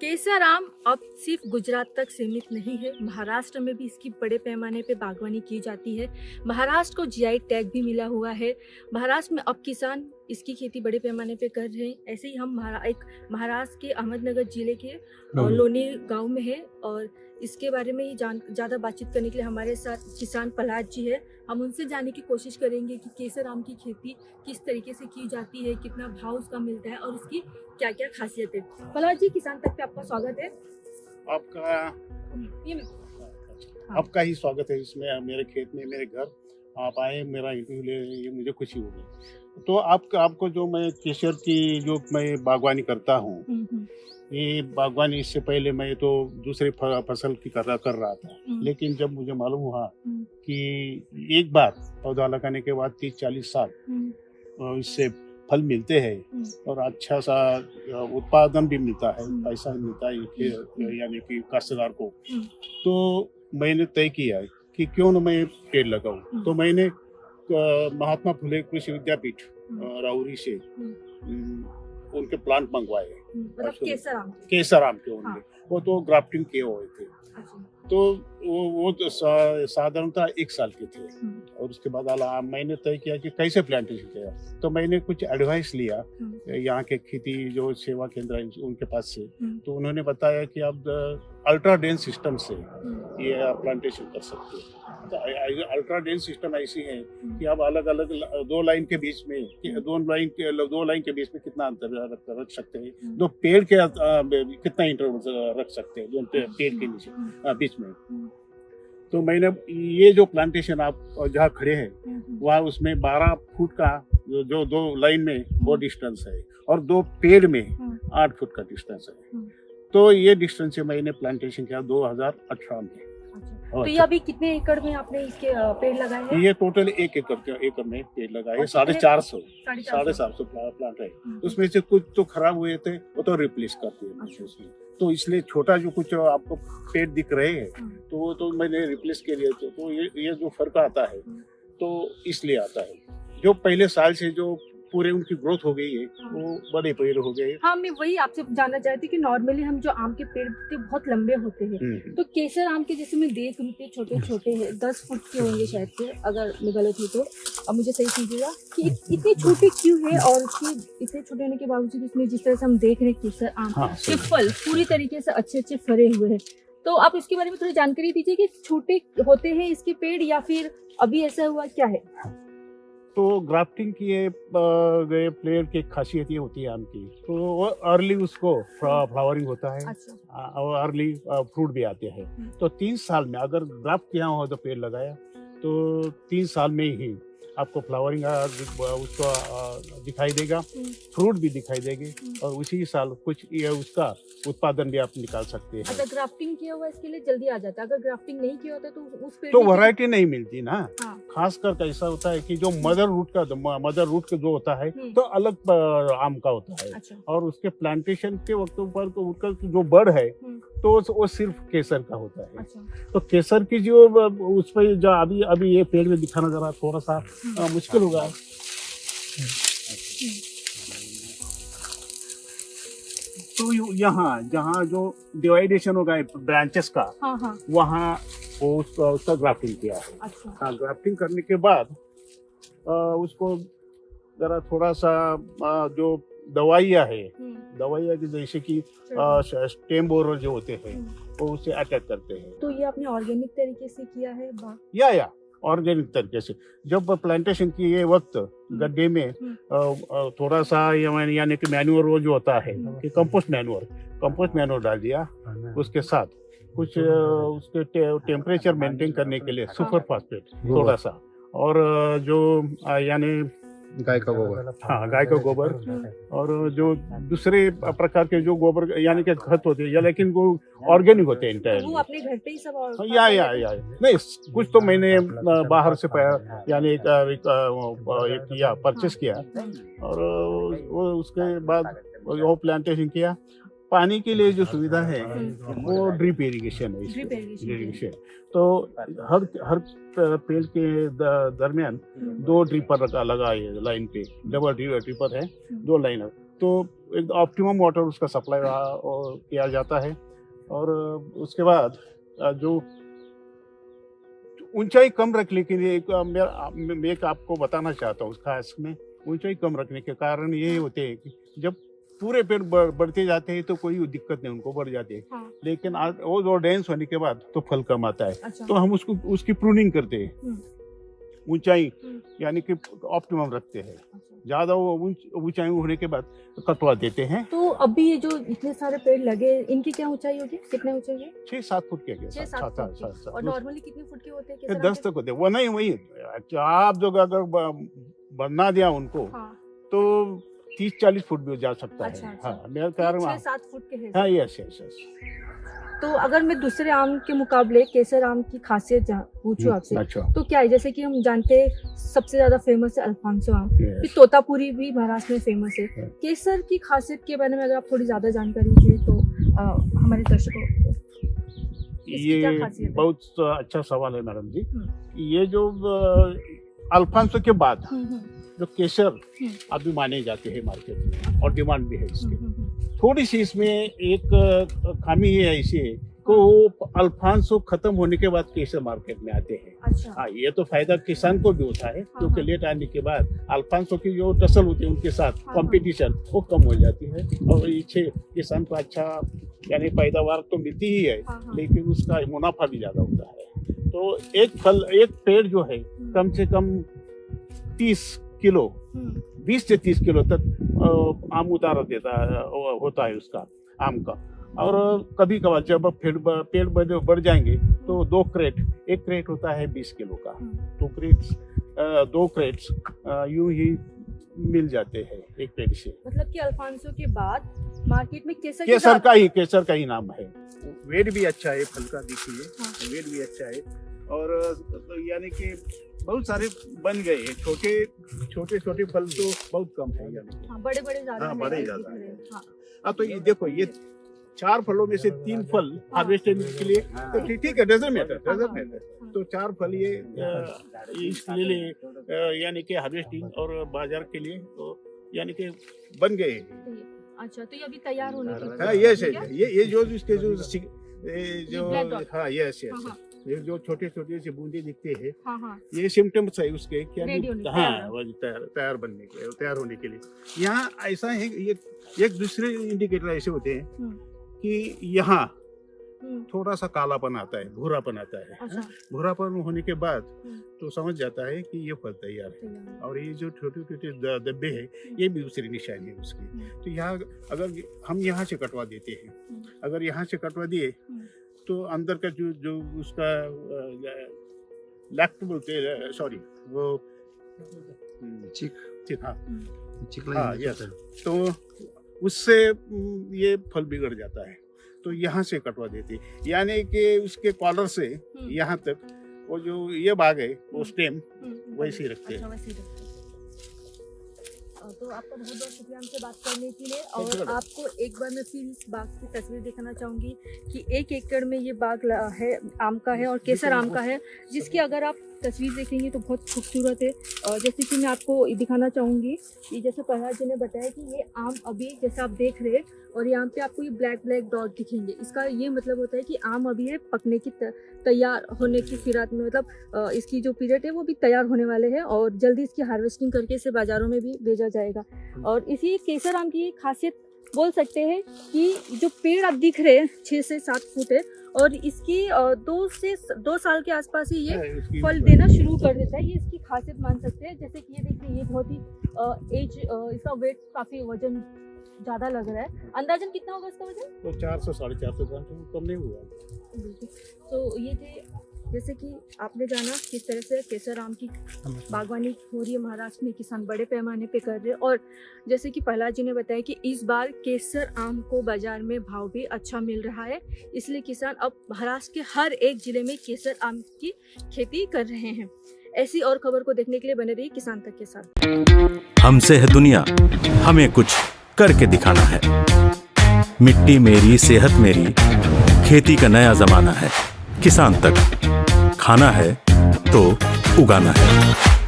केसर आम अब सिर्फ गुजरात तक सीमित नहीं है, महाराष्ट्र में भी इसकी बड़े पैमाने पे बागवानी की जाती है। महाराष्ट्र को जीआई टैग भी मिला हुआ है। महाराष्ट्र में अब किसान इसकी खेती बड़े पैमाने पे कर रहे हैं। ऐसे ही हम महाराष्ट्र के अहमदनगर जिले के लोनी गांव में है और इसके बारे में ही ज़्यादा बातचीत करने के लिए हमारे साथ किसान प्रहलाद जी है। हम उनसे जानने की कोशिश करेंगे कि केसर आम की खेती किस तरीके से की जाती है, कितना भाव उसका मिलता है और उसकी क्या क्या खासियत है। प्रहलाद जी, किसान तक पे आपका स्वागत है। आपका ही स्वागत है इसमें, मेरे खेत में, मेरे घर आप आए, मेरा इंटरव्यू ले, ये मुझे खुशी होगी। तो आपको जो मैं केसर की जो मैं बागवानी करता हूँ, ये बागवानी इससे पहले मैं तो दूसरे फसल की कर रहा था, लेकिन जब मुझे मालूम हुआ कि एक बार पौधा लगाने के बाद 30-40 साल इससे फल मिलते हैं और अच्छा सा उत्पादन भी मिलता है, पैसा मिलता है यानी कि काश्तकार को, तो मैंने तय किया है कि क्यों न मैं पेड़ लगाऊं। तो मैंने महात्मा फुले कृषि विद्यापीठ राउरी से उनके प्लांट मंगवाए, मतलब केसर आम के उनके, वो तो ग्राफ्टिंग किए हुए थे। तो वो तो साधारणतः 1 साल के थे और उसके बाद मैंने तय किया कि कैसे प्लांटेशन किया। तो मैंने कुछ एडवाइस लिया यहाँ के खेती जो सेवा केंद्र है उनके पास से, तो उन्होंने बताया कि आप अल्ट्रा डेंस सिस्टम से ये प्लांटेशन कर सकते हैं। तो अल्ट्रा डेंस सिस्टम ऐसी है कि आप अलग अलग दो लाइन के बीच में कितना अंतर रख सकते हैं, दो पेड़ के कितना इंटरवल रख सकते हैं दो पेड़ के नीचे बीच में। तो मैंने ये जो प्लांटेशन आप जहाँ खड़े हैं वहाँ उसमें 12 फुट का जो 2 लाइन में वो डिस्टेंस है और 2 पेड़ में 8 फुट का डिस्टेंस है। तो ये डिस्टेंस से मैंने प्लांटेशन किया 2018 में। तो ये अभी कितने एकड़ में आपने इसके पेड़ लगाए हैं? ये टोटल 1 एकड़ में पेड़ लगाए, 450 प्लांट है। उसमें से कुछ तो खराब हुए थे, वो तो रिप्लेस कर दिए उसमें। तो इसलिए छोटा जो कुछ आपको पेड़ दिख रहे हैं तो वो तो मैंने रिप्लेस के लिए तो ये जो फर्क आता है तो इसलिए आता है। जो पहले साल से जो पूरे उनकी ग्रोथ हो गई है वो बड़े पेड़ हो गए। हाँ, मैं वही आपसे जानना चाहती कि नॉर्मली हम जो आम के पेड़ होते हैं बहुत लंबे होते हैं, तो केसर आम के जैसे मैं देख रही थी छोटे छोटे हैं, 10 फुट के होंगे शायद से, अगर मैं गलत हूँ तो अब मुझे सही कीजिएगा कि इतने छोटे क्यों है और इतने छोटे होने के बावजूद इसमें जिस तरह से हम देख रहे हैं केसर आम के फल पूरी तरीके से अच्छे फरे हुए हैं। तो आप इसके बारे में थोड़ी जानकारी दीजिए कि छोटे होते हैं इसके पेड़ या फिर अभी ऐसा हुआ क्या है? तो ग्राफ्टिंग किए गए प्लेयर की खासियत ये होती है आम की, तो वो अर्ली उसको फ्लावरिंग होता है और अर्ली फ्रूट भी आते हैं। तो 3 साल में अगर ग्राफ्ट किया हो तो पेड़ लगाया तो 3 साल में ही आपको फ्लावरिंग उसको दिखाई देगा, फ्रूट भी दिखाई देगी और उसी साल कुछ ये उसका उत्पादन भी आप निकाल सकते हैं। अगर ग्राफ्टिंग किया हुआ इसके लिए जल्दी आ जाता है, अगर ग्राफ्टिंग नहीं किया होता तो उस पेड़ तो वैरायटी नहीं मिलती ना। खासकर कैसा होता है कि जो मदर रूट का जो होता है तो अलग आम का होता है और उसके प्लांटेशन के वक्त पर तो उसका जो बड़ है तो वो सिर्फ केसर का होता है। तो केसर की जो उस पर जो अभी ये पेड़ में दिखाना जरा थोड़ा सा मुश्किल होगा। तो यहाँ जहाँ जो डिवाइडेशन होगा ब्रांचेस का, वहाँ वो उसका ग्राफ्टिंग किया है। ग्राफ्टिंग करने के बाद उसको जरा थोड़ा सा जो दवाइयाँ की जैसे कि स्टेम बोरर जो होते हैं वो उसे अटैक करते हैं। तो ये आपने ऑर्गेनिक तरीके से किया है? या ऑर्गेनिक तरीके से। जब प्लांटेशन किए वक्त गड्ढे में थोड़ा सा यानी कि मैन्योर वो जो होता है कि कंपोस्ट मैन्योर डाल दिया, उसके साथ कुछ उसके टेम्परेचर मेंटेन करने के लिए सुपर फास्फेट थोड़ा सा, और जो यानी गाय का गोबर और जो दूसरे प्रकार के जो गोबर यानी कि खत होते हैं, लेकिन वो ऑर्गेनिक होते हैं इंटायर। वो अपने घर पे ही सब या नहीं, कुछ तो मैंने बाहर से यानी किया, परचेस किया और वो उसके बाद वो प्लांटेशन किया। पानी के लिए जो सुविधा है वो ड्रिप इरिगेशन है। तो हर पेड़ के दरमियान 2 ड्रिपर लगाए लाइन पे, डबल ड्रिपर है, 2 लाइन तो एक ऑप्टिमम वाटर उसका सप्लाई किया जाता है। और उसके बाद जो ऊंचाई कम रखने के लिए मैं एक आपको बताना चाहता हूँ, खास में ऊंचाई कम रखने के कारण ये होते हैं कि जब पूरे पेड़ बढ़ते जाते हैं तो कोई दिक्कत नहीं, उनको बढ़ जाते हैं। हाँ। लेकिन वो जो डेंस होने के बाद तो फल कम आता है। अच्छा। तो हम उसकी प्रूनिंग करते हैं, ऊंचाई यानी कि ऑप्टिमम रखते हैं। ज्यादा ऊंचाई होने के बाद कटवा देते हैं। तो अभी ये जो इतने सारे पेड़ लगे, इनकी क्या ऊंचाई होगी, कितने ऊंचाई है? 6-7 फुट के 6-7 फुट की। और नॉर्मली कितने फुट के होते हैं? 10 तक होते हैं। वो नहीं, वही आप जो अगर बना दिया उनको, हाँ। तो 30-40 फुट भी जा सकता अच्छा, है। अच्छा। हाँ, मेरे ख्याल में 6-7 फुट के हैं। हाँ, यस। तो अगर मैं दूसरे आम के मुकाबले केसर आम की खासियत पूछूं आपसे, अच्छा। तो क्या है? जैसे कि हम जानते हैं सबसे ज्यादा फेमस है अल्फांसो आम, Yes. फिर तोतापुरी भी महाराष्ट्र में फेमस है। Yes. केसर की खासियत के बारे में अगर आप थोड़ी ज्यादा जानकारी दें तो हमारे दर्शकों को इसकी क्या ये खासियत है? बहुत अच्छा सवाल है मैडम जी। ये जो अल्फांसो के बाद जो केसर अभी माने जाते हैं मार्केट में और डिमांड भी है इसके, थोड़ी सी इसमें एक खामी ये ऐसी है कि वो अल्फांसो खत्म होने के बाद केसर मार्केट में आते हैं। अच्छा। हाँ, ये तो फायदा किसान को भी होता है, क्योंकि हाँ। लेट आने के बाद अल्फांसो की जो टसल होती है उनके साथ हाँ। कंपटीशन वो कम हो जाती है, और इससे किसान को अच्छा यानी पैदावार तो मिलती ही है, हाँ। लेकिन उसका मुनाफा भी ज्यादा होता है। तो एक पेड़ जो है कम से कम 30 किलो 20 से 30 किलो तक आम उतारा देता है, होता है उसका आम का। और कभी कभार जब पेड़ बढ़ जाएंगे तो 2 क्रेट, एक क्रेट होता है 20 किलो का, 2 क्रेट्स यूं ही मिल जाते हैं एक पेड़ से। मतलब कि अल्फांसो के बाद मार्केट में केसर का ही नाम है। वेट भी अच्छा है फल का, देखिए। हाँ। वेट भी अच्छा है। और यानी कि बहुत सारे बन गए हैं, छोटे फल तो बहुत कम है यानी। हाँ, बड़े ज्यादा हाँ, हैं, बड़े दिख ज्यादा रहे हैं। हैं। हाँ। हाँ, तो ये देखो, ये 4 फलों में से 3 फल हार्वेस्टिंग के लिए तो ठीक है, डजंट मैटर। तो 4 फल ये इसके लिए यानी कि हार्वेस्टिंग और बाजार के लिए तो यानी कि बन गए। अच्छा, तो ये अभी तैयार होने की हाँ, ये जो इसके जो हाँ, यस। ये जो छोटे से बूंदे दिखते हैं, हाँ। ये सिम्टम्स है उसके क्या? हाँ, तैयार होने के लिए। यहाँ ऐसा है, ये एक दूसरे इंडिकेटर ऐसे होते हैं कि यहाँ थोड़ा सा कालापन आता है, भूरापन आता है। अच्छा। भूरापन होने के बाद तो समझ जाता है कि ये फल तैयार है। और ये जो छोटे धब्बे हैं, ये भी दूसरी निशानी है उसकी। तो यहाँ अगर हम यहाँ से कटवा देते हैं, अगर यहाँ से कटवा दिए तो अंदर का जो उसका लैक्ट बोलते हैं, सॉरी वो चिक हाँ, यस। तो उससे ये फल बिगड़ जाता है, तो यहाँ से कटवा देते हैं। यानी कि उसके कॉलर से यहाँ तक वो जो ये भाग है वो स्टेम वैसे ही रखते हैं। तो आपका बहुत शुक्रिया हमसे बात करने के लिए। और आपको एक बार मैं फिर इस बाग की तस्वीर दिखाना चाहूँगी कि 1 एकड़ में ये बाग है, आम का है और केसर आम का है, जिसकी अगर आप तस्वीर देखेंगे तो बहुत खूबसूरत है। और जैसे कि मैं आपको दिखाना चाहूँगी कि जैसे प्रहलाद जी ने बताया कि ये आम अभी जैसे आप देख रहे हैं, और यहाँ पे आपको ये ब्लैक डॉट दिखेंगे, इसका ये मतलब होता है कि आम अभी है पकने की तैयार होने की फिरात में, मतलब इसकी जो पीरियड है वो भी तैयार होने वाले हैं और जल्दी इसकी हार्वेस्टिंग करके इसे बाज़ारों में भी भेजा जाएगा। और इसी केसर आम की खासियत बोल सकते हैं कि जो पेड़ आप दिख रहे हैं 6 से 7 फुट है, और इसकी 2 साल के आसपास ही ये फल देना शुरू कर देता है। ये इसकी खासियत मान सकते हैं। जैसे कि ये देखिए, ये बहुत ही इसका वेट काफ़ी वजन ज़्यादा लग रहा है। अंदाजन कितना होगा इसका वजन? तो 400-450 ग्राम से कम नहीं हुआ। तो ये थे, जैसे कि आपने जाना किस तरह से केसर आम की बागवानी हो रही है महाराष्ट्र में, किसान बड़े पैमाने पे कर रहे हैं। और जैसे कि प्रहलाद जी ने बताया कि इस बार केसर आम को बाजार में भाव भी अच्छा मिल रहा है, इसलिए किसान अब महाराष्ट्र के हर एक जिले में केसर आम की खेती कर रहे हैं। ऐसी और खबर को देखने के लिए बने रहिए किसान तक के साथ। हमसे है दुनिया, हमें कुछ करके दिखाना है। मिट्टी मेरी, सेहत मेरी, खेती का नया जमाना है। किसान तक, खाना है तो उगाना है।